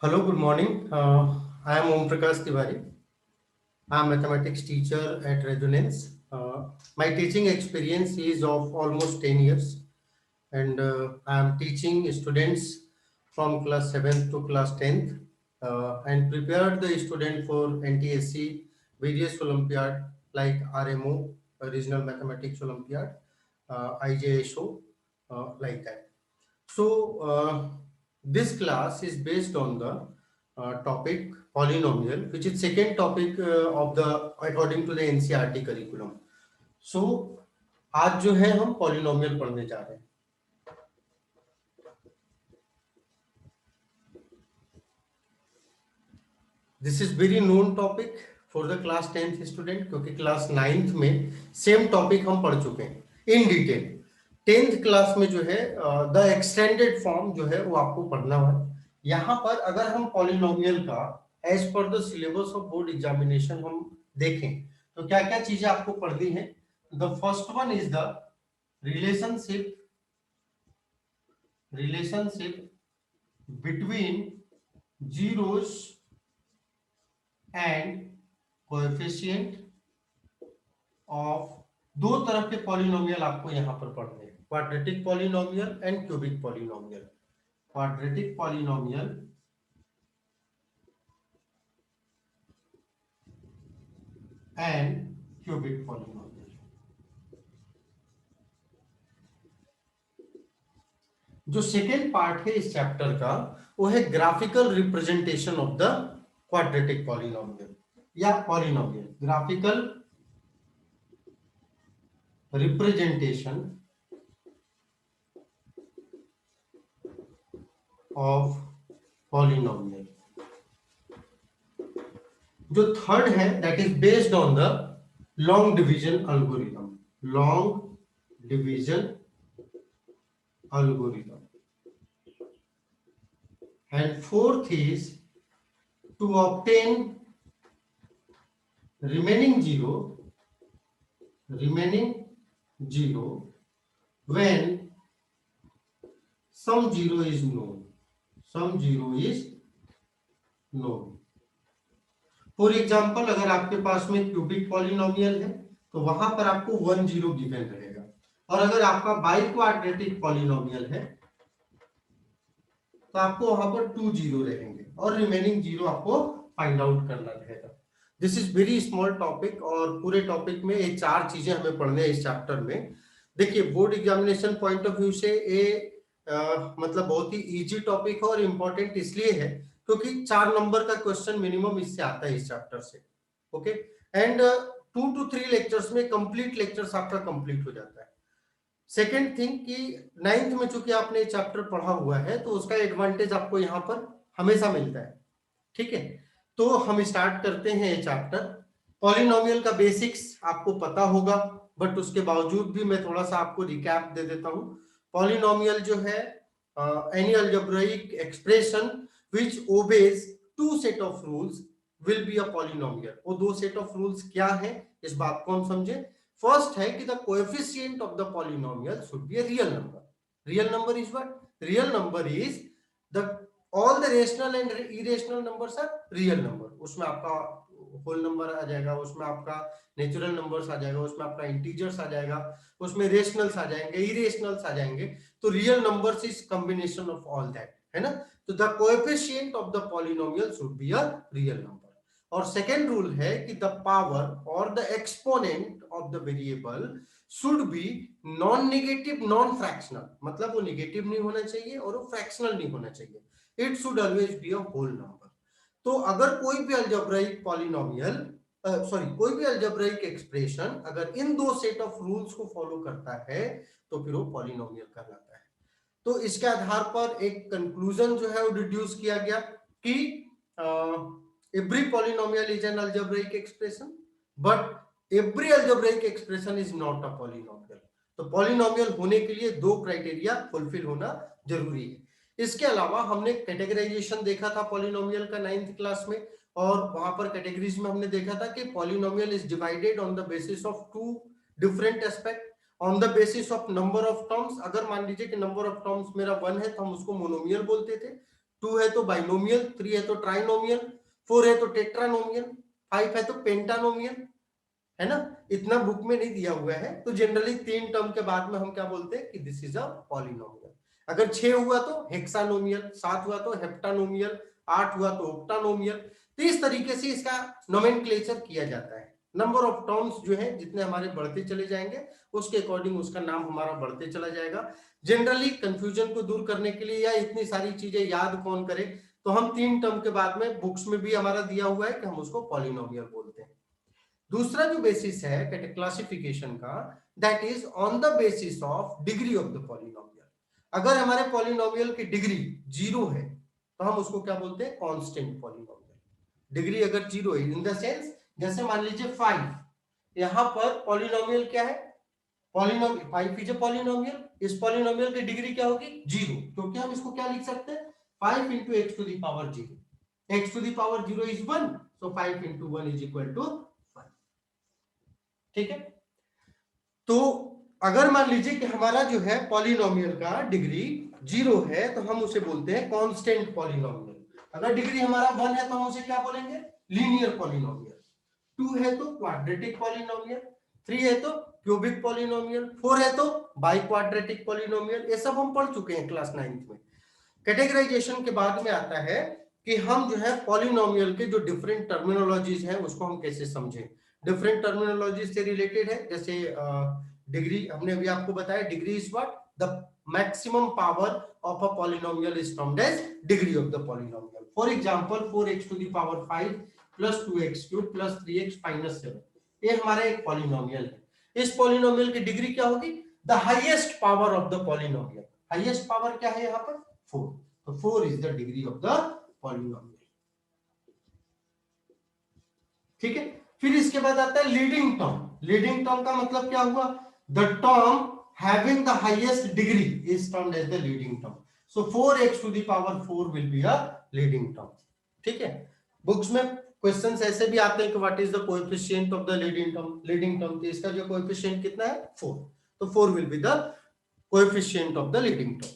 Hello, good morning. I am Om Prakash Tiwari. I am mathematics teacher at Resonance. My teaching experience is of almost 10 years, and I am teaching students from class 7th to class 10th and prepared the student for NTSC, various Olympiad like RMO, Regional Mathematics Olympiad, IJSO, like that. So this class is based on the topic polynomial, which is second topic of the according to the NCERT curriculum. So आज जो है हम polynomial पढ़ने जा रहे हैं. This is very known topic for the class 10th student, क्योंकि class 9th में सेम टॉपिक हम पढ़ चुके हैं इन डिटेल. 10th क्लास में जो है द एक्सटेंडेड फॉर्म जो है वो आपको पढ़ना है. यहाँ पर अगर हम पॉलिनोमियल का as per the syllabus of board examination हम देखें तो क्या क्या चीजें आपको पढ़नी है. The first one is the relationship between zeros and coefficient of दो तरह के पॉलिनोमियल आपको यहां पर पढ़ने हैं, quadratic polynomial and cubic polynomial. Quadratic polynomial and cubic polynomial. जो सेकेंड पार्ट है इस चैप्टर का वो है graphical representation of the quadratic polynomial या polynomial. Graphical representation of polynomial. जो थर्ड है that is based on the long division algorithm. Long division algorithm. And fourth is to obtain remaining zero when some zero is known. For example अगर आपके पास में cubic polynomial है तो वहां पर आपको 1 0 गिवन रहेगा, और अगर आपका बाई क्वाड्रेटिक पॉलिनोमियल है तो आपको वहां पर 2 0 रहेंगे और रिमेनिंग 0 आपको फाइंड आउट करना रहेगा. This is very small topic और पूरे टॉपिक में ये चार चीजें हमें पढ़ने हैं इस चैप्टर में. देखिए board examination point of view से ये मतलब बहुत ही इजी टॉपिक है और इम्पोर्टेंट इसलिए है क्योंकि 4 नंबर का क्वेश्चन मिनिमम इससे आता है इस चैप्टर से. ओके, एंड 2 to 3 लेक्चर्स में कंप्लीट लेक्चर्स आपका कंप्लीट हो जाता है. सेकेंड थिंग कि 9th में चूंकि आपने चैप्टर पढ़ा हुआ है तो उसका एडवांटेज आपको यहाँ पर हमेशा मिलता है. ठीक है, तो हम स्टार्ट करते हैं ये चैप्टर. पॉलिनोमियल का बेसिक्स आपको पता होगा, बट उसके बावजूद भी मैं थोड़ा सा आपको रिकैप दे देता हूँ. पॉलिनोमियल जो है any algebraic expression which obeys to set of rules will be a polynomial. वो दो सेट ऑफ रूल्स क्या है इस बात को हम समझे. फर्स्ट है कि the coefficient of the polynomial should be a real number. Real number is what? Real number is the all the rational and irrational numbers are real number. उसमें आपका होल नंबर आ जाएगा, उसमें आपका नेचुरल नंबर्स आ जाएगा, उसमें आपका integers आ जाएगा, उसमें रेशनल्स आ जाएंगे, इरेशनल्स आ जाएंगे. तो real numbers is combination of all that, है ना. तो the coefficient of the polynomial should be a real number. और सेकेंड रूल है कि द पावर और the exponent of the variable should be non negative non fractional. मतलब वो negative नहीं होना चाहिए और वो फ्रैक्शनल नहीं होना चाहिए. It should always be a whole number. तो अगर कोई भी अलजेब्राइक पॉलिनोमियल कोई भी अलजेब्राइक एक्सप्रेशन अगर इन दो सेट ऑफ रूल्स को फॉलो करता है तो फिर वो पॉलिनोमियल कहलाता है. तो इसके आधार पर एक कंक्लूजन जो है वो डिड्यूस किया गया कि every polynomial is an algebraic expression but every algebraic expression is not a polynomial. तो पॉलिनोमियल होने के लिए दो क्राइटेरिया फुलफिल होना जरूरी है. इसके अलावा हमने कैटेगराइजेशन देखा था पॉलिनोमियल का 9th क्लास में, और वहां पर कैटेगरीज में हमने देखा था कि polynomial is divided on the basis of two different aspect. On the basis of number of terms, अगर मान लीजिए कि नंबर ऑफ टर्म्स मेरा 1 है तो हम उसको मोनोमियल बोलते थे. 2 है तो बाइनोमियल, 3 है तो ट्राइनोमियल, 4 है तो टेट्रानोमियल, 5 है तो पेंटानोमियल, है ना। इतना बुक में नहीं दिया हुआ है, तो जनरली 3 टर्म के बाद में हम क्या बोलते हैं कि दिस इज अ पॉलिनोमियल। अगर 6 हुआ तो हेक्सानोमियल, 7 हुआ तो हेप्टानोमियल, 8 हुआ तो ऑक्टानोमियल। तो इस तरीके से इसका नोमेनक्लेचर किया जाता है। नंबर ऑफ टर्म्स जो है जितने हमारे बढ़ते चले जाएंगे उसके अकॉर्डिंग उसका नाम हमारा बढ़ते चला जाएगा। जनरली कंफ्यूजन को दूर करने के लिए या इतनी सारी चीजें याद कौन करे, तो हम 3 टर्म के बाद में बुक्स में भी हमारा दिया हुआ है कि हम उसको पॉलिनोमियल बोलते हैं। दूसरा जो बेसिस है क्लासिफिकेशन का, that is on the basis of degree of the polynomial. अगर हमारे पॉलिनोमियल की डिग्री 0 है तो हम उसको क्या बोलते हैं, कांस्टेंट पॉलिनोमियल। डिग्री अगर 0 है इन द सेंस, जैसे मान लीजिए 5, यहां पर पॉलिनोमियल क्या है, पॉलिनोमियल 5 इज अ पॉलिनोमियल। इस पॉलिनोमियल की डिग्री क्या होगी, 0, क्योंकि हम इसको क्या लिख सकते हैं, 5 into x to the power 0, x to the power 0 is 1, so 5 into 1 is equal to 1। ठीक है, तो अगर मान लीजिए कि हमारा जो है पॉलिनोमियल का डिग्री 0 है तो हम उसे बोलते हैं कांस्टेंट पॉलिनोमियल। अगर डिग्री हमारा 1 है तो हम उसे क्या बोलेंगे, लीनियर पॉलिनोमियल। 2 है तो क्वाड्रेटिक पॉलिनोमियल, 3 है तो क्यूबिक पॉलिनोमियल, 4 है तो बाई क्वाड्रेटिक पॉलिनोमियल। ये सब हम पढ़ चुके हैं क्लास 9th में। कैटेगराइजेशन के बाद में आता है कि हम जो है पॉलिनोमियल के जो डिफरेंट टर्मिनोलॉजीज है उसको हम कैसे समझें। डिफरेंट टर्मिनोलॉजी से रिलेटेड है, जैसे डिग्री हमने अभी आपको बताया, degree is what, the maximum power of a polynomial is termed as degree of the polynomial. For example 4x to the power 5 plus 2x cube plus 3x minus 7, ये हमारा एक पॉलिनोमियल है। इस पॉलिनोमियल की डिग्री क्या होगी, the highest power of the polynomial. Highest power क्या है यहाँ पर, 4, तो 4 is the degree of the polynomial. ठीक है, फिर इसके बाद आता है लीडिंग टर्म। लीडिंग टर्म का मतलब क्या हुआ, the term having the highest degree is termed as the leading term. So 4x to the power 4 will be a leading term. ठीक है, बुक्स में क्वेश्चंस ऐसे भी आते हैं कि what is the coefficient of the leading term. Leading term तो इसका जो कोएफिशिएंट कितना है, 4, तो 4 will be the coefficient of the leading term.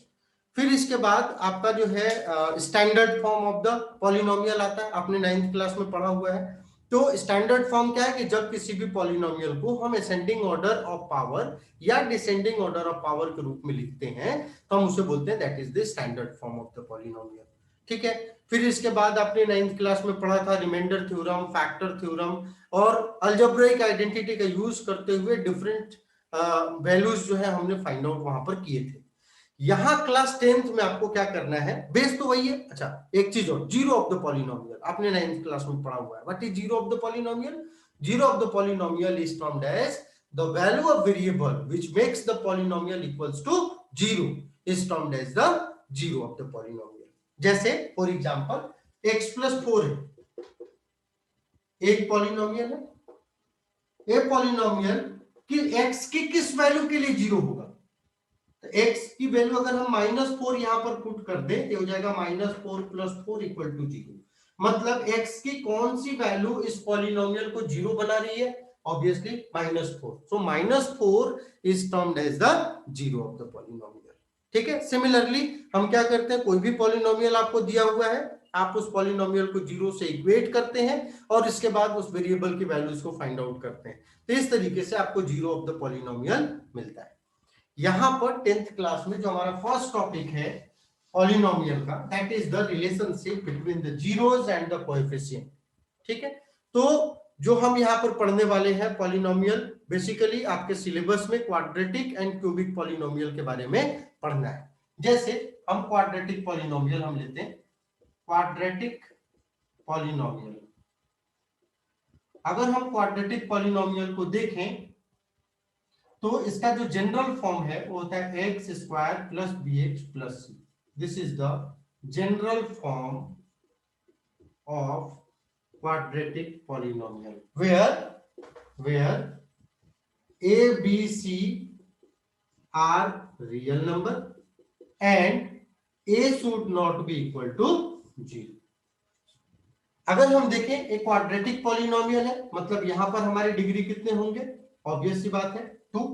फिर इसके बाद आपका जो है standard form of the polynomial आता है, आपने 9th क्लास में पढ़ा हुआ है। तो स्टैंडर्ड फॉर्म क्या है कि जब किसी भी पॉलिनोमियल को हम असेंडिंग ऑर्डर ऑफ पावर या डिसेंडिंग ऑर्डर ऑफ पावर के रूप में लिखते हैं तो हम उसे बोलते हैं that is the standard form of the polynomial. ठीक है, फिर इसके बाद आपने 9th क्लास में पढ़ा था रिमाइंडर थ्योरम, फैक्टर थ्योरम और अलजेब्रिक आइडेंटिटी का यूज करते हुए डिफरेंट वैल्यूज जो है हमने फाइंड आउट वहां पर किए थे। यहां क्लास 10th में आपको क्या करना है, बेस तो वही है। अच्छा, एक चीज और, जीरो ऑफ द पॉलिनोमियल आपने 9th क्लास में पढ़ा हुआ है। What is zero of the polynomial, zero of the polynomial is termed as the value of variable which makes the polynomial equals to zero is termed as the zero of the polynomial. जैसे for example x plus 4 है, एक polynomial है, ये polynomial कि x की किस value के लिए जीरो होगा, तो x की वैल्यू अगर हम -4 यहां पर पुट कर दें तो हो जाएगा -4 प्लस 4 इक्वल टू 0। मतलब x की कौन सी वैल्यू इस पॉलिनोमियल को जीरो बना रही है, obviously -4। So -4 is termed as the zero of the polynomial. ठीक है, सिमिलरली हम क्या करते हैं, कोई भी पॉलिनोमियल आपको दिया हुआ है, आप उस पॉलिनोमियल को जीरो से इक्वेट करते हैं और इसके बाद उस वेरिएबल की वैल्यूज को फाइंड आउट करते हैं। तो इस तरीके से आपको जीरो ऑफ द पॉलिनोमियल मिलता है। यहां पर 10th क्लास में जो हमारा फर्स्ट टॉपिक है पॉलिनोमियल का, that is the relationship between the zeros and the coefficient. ठीक है, तो जो हम यहां पर पढ़ने वाले हैं पॉलिनोमियल, बेसिकली आपके सिलेबस में क्वाड्रेटिक एंड क्यूबिक पॉलिनोमियल के बारे में पढ़ना है। जैसे हम क्वाड्रेटिक पॉलिनोमियल हम लेते हैं, क्वाड्रेटिक पॉलिनोमियल। अगर हम क्वाड्रेटिक पॉलिनोमियल को देखें तो इसका जो जनरल फॉर्म है वो होता है x square plus b x plus c. This is the general form of quadratic polynomial where a b c are real number and a should not be equal to 0। अगर हम देखें एक quadratic polynomial है, मतलब यहां पर हमारी degree कितने होंगे, ऑब्वियस सी बात है 2,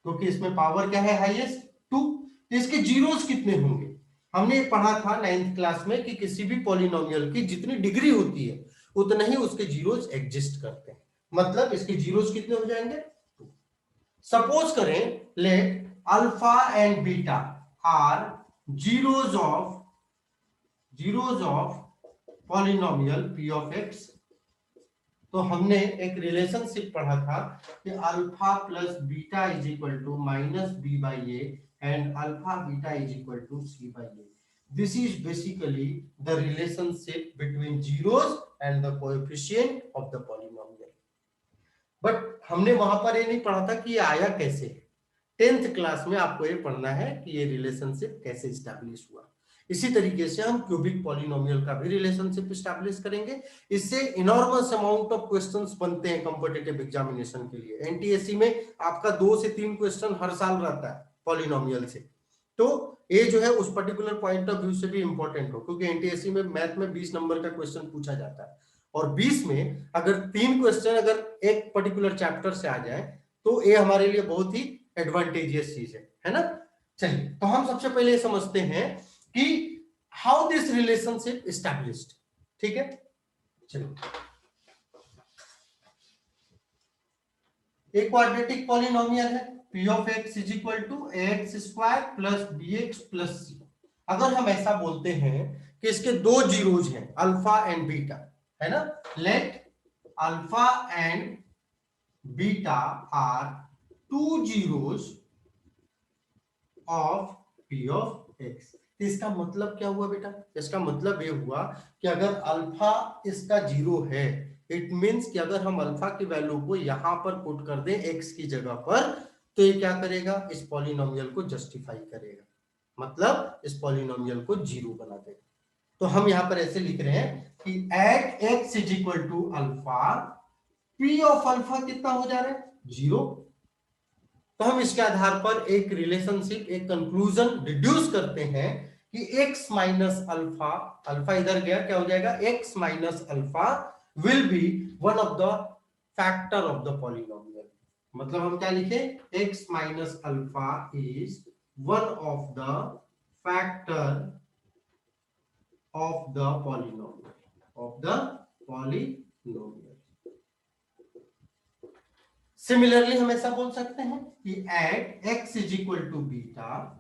क्योंकि इसमें पावर क्या है हाईएस्ट 2। तो इसके जीरोस कितने होंगे, हमने पढ़ा था 9th क्लास में कि किसी भी पॉलिनोमियल की जितनी डिग्री होती है उतना ही उसके जीरोस एग्जिस्ट करते हैं। मतलब इसके जीरोस कितने हो जाएंगे? सपोज करें let alpha and beta are zeros of polynomial p of x. तो हमने एक रिलेशनशिप पढ़ा था कि alpha plus beta is equal to minus b by a and alpha beta is equal to c by a. This is basically the relationship between zeros and the coefficient of the polynomial. But हमने वहां पर ये नहीं पढ़ा था कि ये आया कैसे। 10th क्लास में आपको ये पढ़ना है कि ये रिलेशनशिप कैसे स्टैब्लिश हुआ। इसी तरीके से हम क्यूबिक पॉलिनोमियल का भी रिलेशनशिप स्टैब्लिश करेंगे। इससे इनॉर्मस अमाउंट ऑफ क्वेश्चंस बनते हैं कॉम्पिटिटिव एग्जामिनेशन के लिए। एनटीएससी में आपका 2 से 3 क्वेश्चन हर साल रहता है पॉलिनोमियल से। तो ये जो है उस पर्टिकुलर पॉइंट ऑफ व्यू से भी इंपॉर्टेंट हो, क्योंकि एनटीएससी में मैथ में 20 नंबर का क्वेश्चन पूछा जाता है और 20 में अगर 3 क्वेश्चन अगर एक पर्टिकुलर चैप्टर से आ जाए तो ये हमारे लिए बहुत ही एडवांटेजियस चीज है ना। चलिए, तो हम सबसे पहले समझते हैं कि हाउ दिस रिलेशनशिप एस्टैब्लिश्ड। ठीक है, चलो। एक क्वाड्रेटिक पॉलिनोमियल है p of x is equal to ax square plus bx plus c। अगर हम ऐसा बोलते हैं कि इसके दो जीरोज हैं अल्फा एंड बीटा, है ना, let alpha and beta are two zeros of p of x। इसका मतलब क्या हुआ बेटा? इसका मतलब ये हुआ कि अगर अल्फा इसका जीरो है, इट मींस कि अगर हम अल्फा की वैल्यू को यहां पर पुट कर दें x की जगह पर, तो ये क्या करेगा? इस पॉलिनोमियल को जस्टिफाई करेगा, मतलब इस पॉलिनोमियल को जीरो बना देगा। तो हम यहां पर ऐसे लिख रहे हैं कि at x is equal to alpha, p of alpha कितना हो जा रहा है? जीरो। तो हम इसके आधार पर एक रिलेशनशिप, एक कंक्लूजन डिड्यूस करते हैं कि x माइनस अल्फा, अल्फा इधर गया, क्या हो जाएगा? x minus alpha will be one of the factor of the polynomial. मतलब हम क्या लिखे? x minus alpha is one of the factor of the polynomial, of the polynomial. Similarly हम ऐसा बोल सकते हैं कि at x is equal to beta,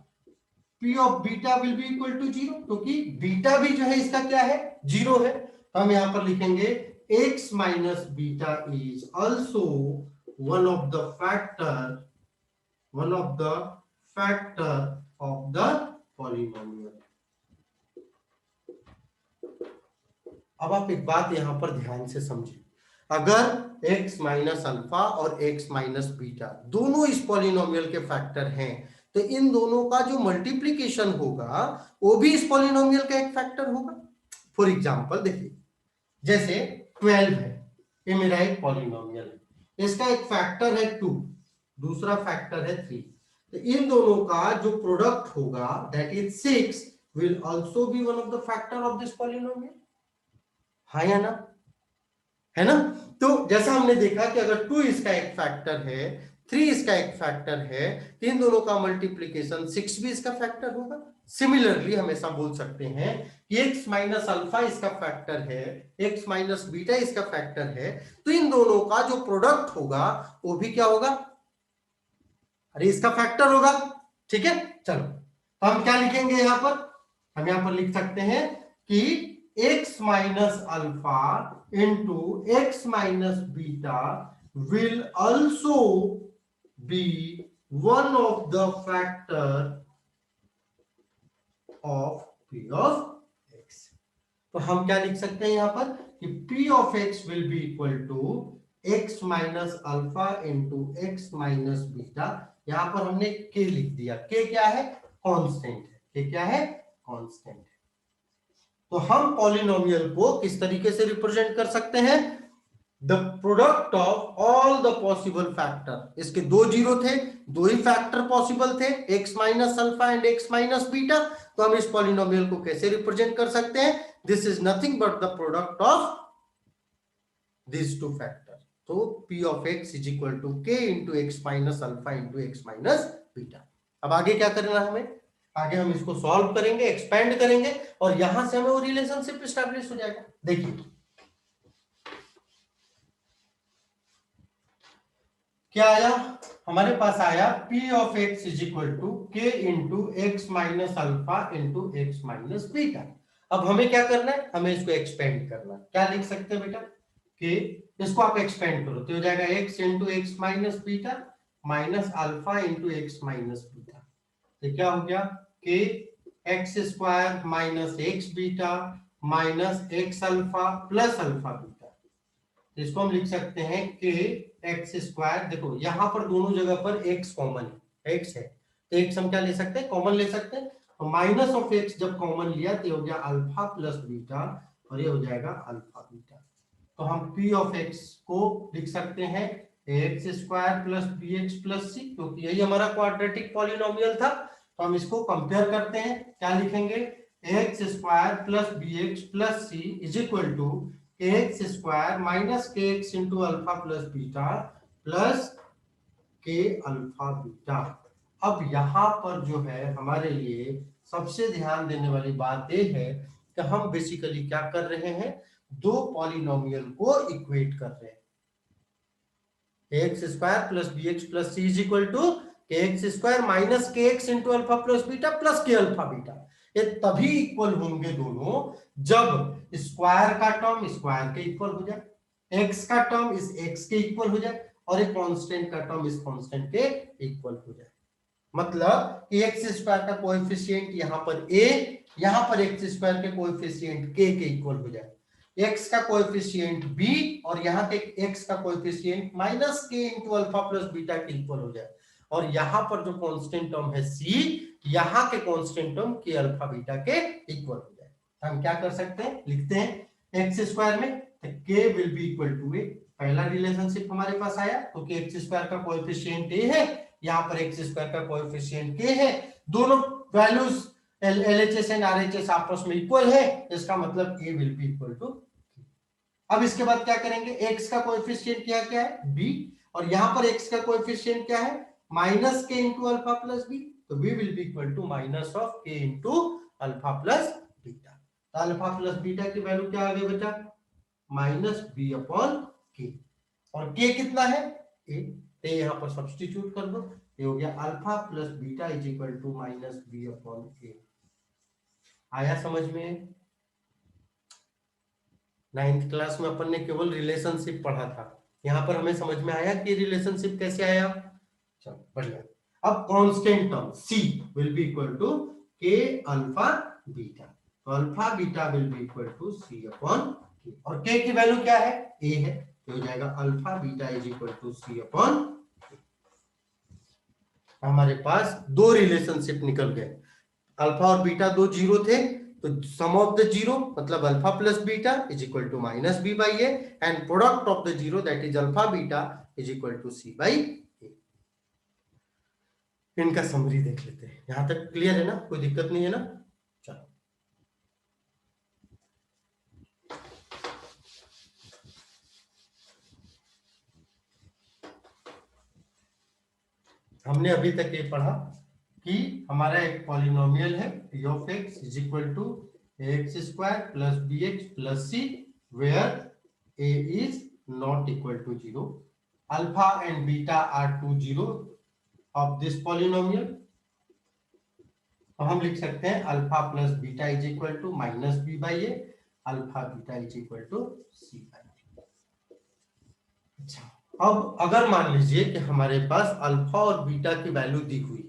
p of beta will be equal to zero, क्योंकि बीटा भी जो है इसका क्या है? जीरो है। तो हम यहां पर लिखेंगे x minus beta is also one of the factor, one of the factor of the polynomial. अब आप एक बात यहां पर ध्यान से समझिए, अगर x माइनस अल्फा और x माइनस बीटा दोनों इस पॉलिनोमियल के फैक्टर हैं, तो इन दोनों का जो मल्टीप्लीकेशन होगा वो भी इस पॉलिनोमियल का एक फैक्टर होगा। फॉर एग्जांपल देखिए, जैसे 12 है, ये मेरा एक पॉलिनोमियल है, इसका एक फैक्टर है 2, दूसरा फैक्टर है 3। तो इन दोनों का जो प्रोडक्ट होगा that is 6 will also be one of the factor of this polynomial. हाँ या ना? है ना? तो जैसा हमने देखा कि अगर 2 इसका एक फैक्टर है, 3 इसका एक फैक्टर है, इन दोनों का मल्टीप्लीकेशन 6 भी इसका फैक्टर होगा। सिमिलरली हम ऐसा बोल सकते हैं कि x माइनस अल्फा इसका फैक्टर है, x माइनस बीटा इसका फैक्टर है, तो इन दोनों का जो प्रोडक्ट होगा वो भी क्या होगा? अरे इसका फैक्टर होगा। ठीक है, चलो हम क्या लिखेंगे यहां पर? हम यहां पर लिख सकते हैं कि x minus alpha into x minus beta will also be one of the factor of p of x। तो हम क्या लिख सकते हैं यहां पर कि p of x will be equal to x minus alpha into x minus beta. यहां पर हमने k लिख दिया। k क्या है? कांस्टेंट है। k क्या है? कांस्टेंट है। तो हम पॉलिनोमियल को किस तरीके से रिप्रेजेंट कर सकते हैं? The product of all the possible factor. इसके दो जीरो थे, दो ही फैक्टर पॉसिबल थे, x minus alpha and x minus beta. तो हम इस पॉलिनोमियल को कैसे रिप्रेजेंट कर सकते हैं? This is nothing but the product of this two factor. तो p of x is equal to k into x minus alpha into x minus beta. अब आगे क्या करना है हमें? आगे हम इसको सॉल्व करेंगे, एक्सपेंड करेंगे और यहां से हमें वो रिलेशनशिप स्टैब्लिश हो जाएगा। देखिए क्या आया, हमारे पास आया P of x is equal to k into x minus alpha into x minus beta. अब हमें क्या करना है, हमें इसको एक्सपेंड करना है। क्या लिख सकते हैं बेटा, के इसको आप एक्सपेंड करो तो हो जाएगा x into x minus beta minus alpha into x minus beta. तो क्या हो गया, के x square minus x beta minus x alpha plus alpha beta. इसको हम लिख सकते हैं के एक्स स्क्वायर। देखो यहां पर दोनों जगह पर एक्स कॉमन है, एक्स है तो एक्स हम क्या ले सकते हैं, कॉमन ले सकते हैं। तो माइनस ऑफ एक्स जब कॉमन लिया तो हो गया अल्फा प्लस बीटा और ये हो जाएगा अल्फा बीटा। तो हम पी ऑफ एक्स को लिख सकते हैं x square plus b x plus c, क्योंकि यही हमारा क्वाड्रेटिक पॉलिनोमियल था। तो हम इसको कंपेयर करते हैं, क्या लिखेंगे, x square plus b x plus c is equal to x square minus k x into alpha plus beta plus k alpha beta. अब यहां पर जो है हमारे लिए सबसे ध्यान देने वाली बात यह है कि हम बेसिकली क्या कर रहे हैं, दो पॉलिनोमियल को इक्वेट कर रहे हैं। X square plus b x plus c is equal to k x square minus k x into alpha plus beta plus k alpha beta. ये तभी इक्वल होंगे दोनों जब स्क्वायर का टर्म स्क्वायर के इक्वल हो जाए, एक्स का टर्म इस एक्स के इक्वल हो जाए और एक कांस्टेंट का टर्म इस कांस्टेंट के इक्वल हो जाए। मतलब कि एक्स स्क्वायर का कोएफिशिएंट यहाँ पर a, यहाँ पर एक्स स्क्वायर के कोएफिशिएंट k के इक्वल हो जाए, x का कोएफिशिएंट b और यहाँ के x का coefficient minus k into alpha plus beta के इक्वल हो जाए, और यहाँ पर जो कांस्टेंट टर्म है c, यहाँ के constant term k alpha beta के इक्वल हो जाए। हम क्या कर सकते हैं, लिखते हैं एक्स स्क्वायर में तो k will be equal to a। पहला रिलेशनशिप हमारे पास आया क्योंकि एक्स स्क्वायर का कोएफिशिएंट a है, यहाँ पर एक्स स्क्वायर का कोएफिशिएंट k है, दोनों वैल्यूज LHS एंड RHS आपस में इक्वल है, इसका मतलब a will be equal to. अब इसके बाद क्या करेंगे, x का कोएफिशिएंट क्या है b, और यहाँ पर x का कोएफिशिएंट क्या है minus k into alpha plus b, तो b will be equal to minus of k into alpha plus beta. तो अल्फा प्लस बीटा की वैल्यू क्या आ गई बेटा, माइनस b अपॉन k, और k कितना है a, तो यहाँ पर सब्स्टिट्यूट कर दो, ये हो गया alpha plus beta is equal to minus b upon a। आया समझ में? 9th क्लास में अपन ने केवल रिलेशनशिप पढ़ा था, यहाँ पर हमें समझ में आया कि रिलेशनशिप कैसे आया। चलो बढ़िया। अब constant term c will be equal to k alpha beta, तो alpha beta will be equal to c upon k, और k की वैल्यू क्या है a है, तो हो जाएगा alpha beta is equal to c upon. हमारे पास दो रिलेशनशिप निकल गए, अल्फा और बीटा दो जीरो थे, तो सम ऑफ द जीरो मतलब alpha plus beta is equal to minus b by a, and product of the zero that is alpha beta is equal to c by a. इनका summary देख लेते हैं, यहां तक clear है ना, कोई दिक्कत नहीं है ना। चलो हमने अभी तक ये पढ़ा कि हमारा एक पॉलिनोमियल है p of x is equal to x square plus b x plus c where a is not equal to zero, alpha and beta are two zero of this polynomial. तो हम लिख सकते हैं alpha plus beta is equal to minus b by a, alpha beta is equal to c by a. अच्छा, अब अगर मान लीजिए कि हमारे पास अल्फा और बीटा की वैल्यू दी हुई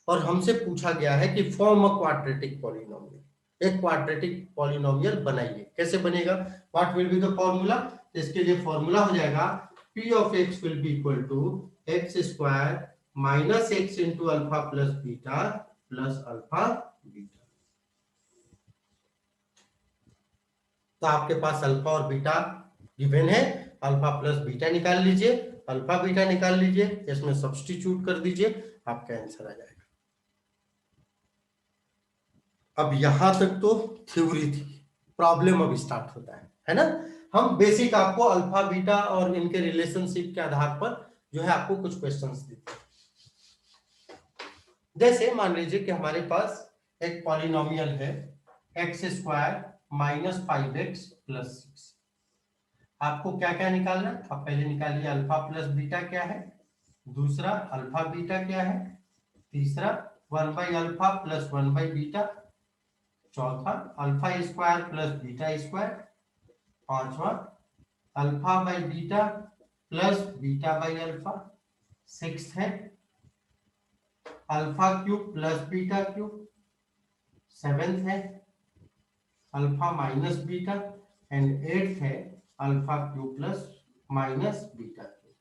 और हमसे पूछा गया है कि फॉर्म अ क्वाड्रेटिक पॉलिनोमियल, एक क्वाड्रेटिक पॉलिनोमियल बनाइए, कैसे बनेगा, what will be the formula. तो इसके लिए फॉर्मूला हो जाएगा p of x will be equal to x square minus x into alpha plus beta plus alpha beta. तो आपके पास अल्फा और बीटा गिवन है, अल्फा प्लस बीटा निकाल लीजिए, अल्फा बीटा निकाल लीजिए, इसमें सब्स्टिट्यूट कर दीजिए, आपका आंसर आ जाएगा। अब यहां तक तो थ्योरी थी, प्रॉब्लम अब स्टार्ट होता है ना। हम बेसिक आपको अल्फा बीटा और इनके रिलेशनशिप के आधार पर जो है आपको कुछ क्वेश्चंस देते हैं। जैसे मान लीजिए कि हमारे पास एक पॉलिनोमियल है x square minus 5x plus 6। आपको क्या क्या निकालना है? आप पहले निकालिए अल्फा प्लस बीटा क्या है, दूसरा अल्फा बीटा क्या है, तीसरा 1/अल्फा प्लस 1/बीटा, चौथा alpha square plus beta square, पांचवा alpha by beta plus beta by alpha, six है alpha cube plus beta cube, seventh है alpha minus beta and eighth है alpha cube plus minus beta cube.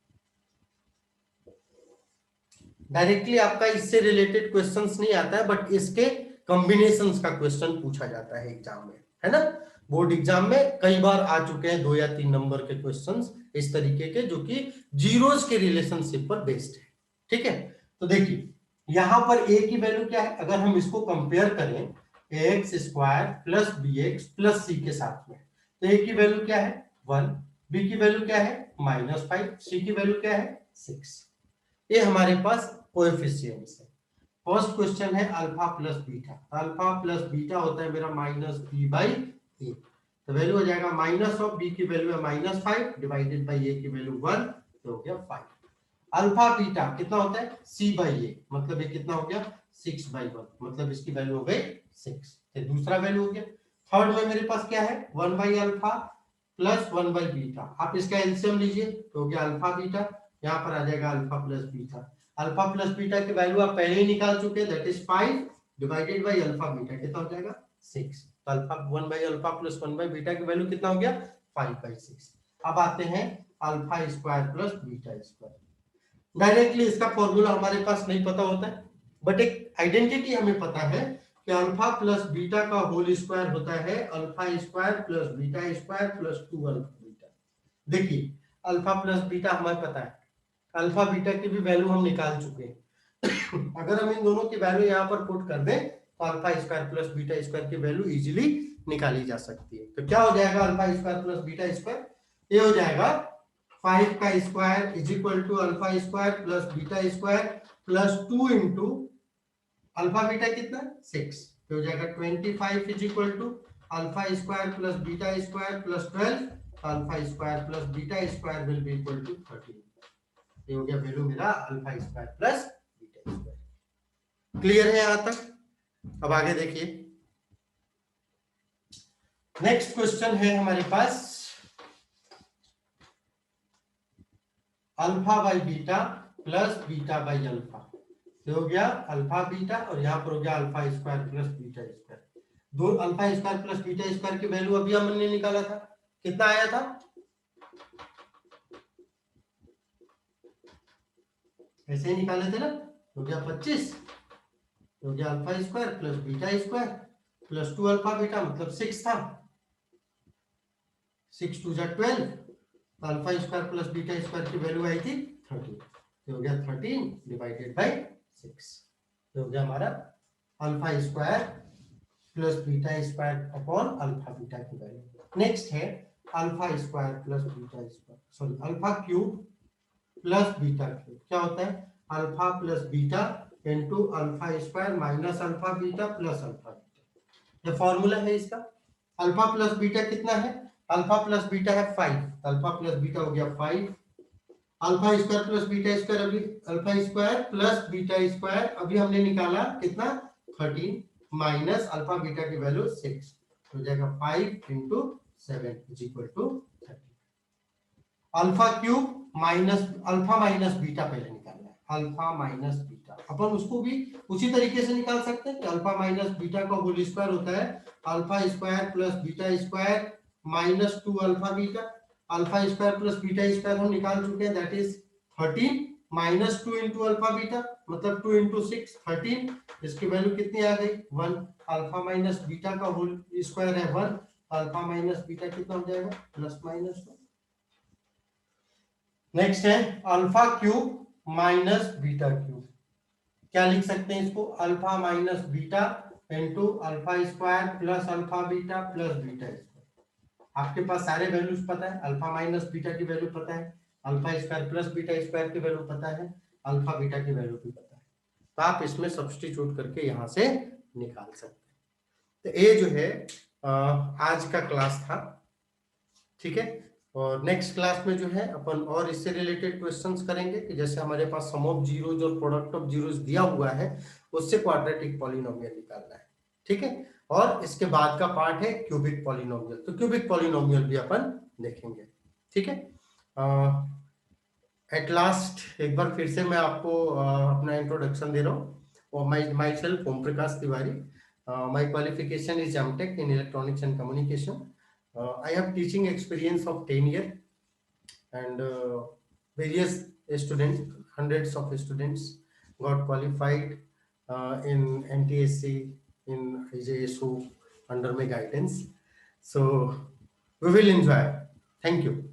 Directly आपका इससे related questions नहीं आता है, but इसके कॉम्बिनेशंस का क्वेश्चन पूछा जाता है एग्जाम में, है ना। बोर्ड एग्जाम में कई बार आ चुके हैं 2 या 3 नंबर के क्वेश्चंस इस तरीके के, जो कि जीरोस के रिलेशनशिप पर बेस्ड है। ठीक है, तो देखिए यहां पर a की वैल्यू क्या है, अगर हम इसको कंपेयर करें x square plus b x plus c के साथ में, तो a की वैल्यू क्या है 1, b की वैल्यू क्या है -5, c की वैल्यू क्या है 6। ये हमारे पास कोएफिशिएंट्स है। फर्स्ट क्वेश्चन है alpha plus beta, alpha plus beta होता है मेरा -b/a, तो वैल्यू हो जाएगा माइनस ऑफ b की वैल्यू है -5 डिवाइडेड बाय a की वैल्यू 1, तो हो गया 5। अल्फा बीटा कितना होता है c/a, मतलब ये कितना हो गया 6/1, मतलब इसकी वैल्यू हो गई 6। तो दूसरा वैल्यू हो गया। थर्ड में मेरे पास क्या है 1/अल्फा प्लस 1/बीटा, आप इसका एलसीएम लीजिए तो हो गया अल्फा बीटा, यहाँ पर आ जाएगा alpha plus beta. Alpha plus beta की वैल्यू आप पहले ही निकाल चुके हैं, that is 5 divided by alpha beta, कितना हो जाएगा 6। तो अल्फा 1/अल्फा प्लस 1/बीटा की वैल्यू कितना हो गया 5/6। अब आते हैं alpha square plus beta square. Directly इसका फॉर्मूला हमारे पास नहीं पता होता है, बट एक आइडेंटिटी हमें पता है कि अल्फा प्लस बीटा का होल स्क्वायर होता है alpha square plus beta square plus 2 alpha beta. देखिए अल्फा प्लस बीटा हमें पता है, अल्फा बीटा की भी वैल्यू हम निकाल चुके हैं। अगर हम इन दोनों की वैल्यू यहाँ पर पुट कर दें तो alpha square plus beta square की वैल्यू इजीली निकाली जा सकती है। तो क्या हो जाएगा alpha square plus beta square, ये हो जाएगा 5 का square is equal to alpha square plus beta square plus 2 into alpha beta कितना 6, तो हो जाएगा 25 is equal to alpha square plus beta square plus 12, alpha square plus beta square will be equal to 13। ये हो गया value मेरा alpha square plus beta square. Clear है यहां तक? अब आगे देखिए, नेक्स्ट क्वेश्चन है हमारे पास alpha by beta plus beta by alpha, तो हो गया अल्फा बीटा और यहां पर हो गया alpha square plus beta square. दो alpha square plus beta square की वैल्यू अभी हमने निकाला था, कितना आया था ऐसे ही निकाले थे ना, हो गया 25, हो गया alpha square plus beta square plus 2 alpha beta, मतलब 6 था, 6 2 जा 12, तो alpha square plus beta square की वैल्यू आई थी 13, तो हो गया 13 डिवाइडेड बाय 6, तो हो गया हमारा alpha square plus beta square upon alpha beta की वैल्यू। नेक्स्ट है alpha square plus beta square, sorry alpha cube plus beta cube, क्या होता है alpha plus beta into alpha square minus alpha beta plus alpha beta. ये formula है इसका। Alpha plus beta कितना है, अल्फा प्लस बीटा है 5, अल्फा प्लस बीटा हो गया 5, alpha square plus beta square, अभी alpha square plus beta square अभी हमने निकाला कितना 13 माइनस अल्फा बीटा की वैल्यू 6, हो जाएगा 5 into 7 is equal to 30। Alpha cube minus alpha minus beta पहले निकालना है, अल्फा माइनस बीटा अपन उसको भी उसी तरीके से निकाल सकते हैं कि अल्फा माइनस बीटा का होल स्क्वायर होता है alpha square plus beta square minus 2 alpha beta. Alpha square plus beta square हम निकाल चुके हैं, that is 13 minus 2 into alpha beta, मतलब 2 इंटू 6 13, इसकी वैल्यू कितनी आ गई 1। अल्फा माइनस बीटा का होल स्क्वायर है 1, अल्फा माइनस बीटा कितना हो जाएगा प्लस माइनस 1। नेक्स्ट है alpha cube minus beta cube, क्या लिख सकते हैं इसको alpha minus beta into alpha square plus alpha beta plus beta square. आपके पास सारे वैल्यूज पता है, अल्फा माइनस बीटा की वैल्यू पता है, alpha square plus beta square की वैल्यू पता है, अल्फा बीटा की वैल्यू भी पता है। तो आप इसमें सब्स्टिट्यूट करके यहाँ से निकाल सकते हैं। तो ये जो है आज का क्लास था, ठीक है। और नेक्स्ट क्लास में जो है अपन और इससे रिलेटेड क्वेश्चंस करेंगे कि जैसे हमारे पास सम ऑफ जीरोज और प्रोडक्ट ऑफ जीरोज दिया हुआ है, उससे क्वाड्रेटिक पॉलिनोमियल निकालना है, ठीक है। और इसके बाद का पार्ट है क्यूबिक पॉलिनोमियल, तो क्यूबिक पॉलिनोमियल भी अपन देखेंगे, ठीक है। एट लास्ट एक बार फिर से मैं आपको अपना इंट्रोडक्शन दे रहा हूँ। और myself Om Prakash Tiwari, my qualification is M Tech in electronics and communication. I have teaching experience of 10 years, and various students, hundreds of students got qualified in NTSC, in IJSU under my guidance. So we will enjoy. Thank you.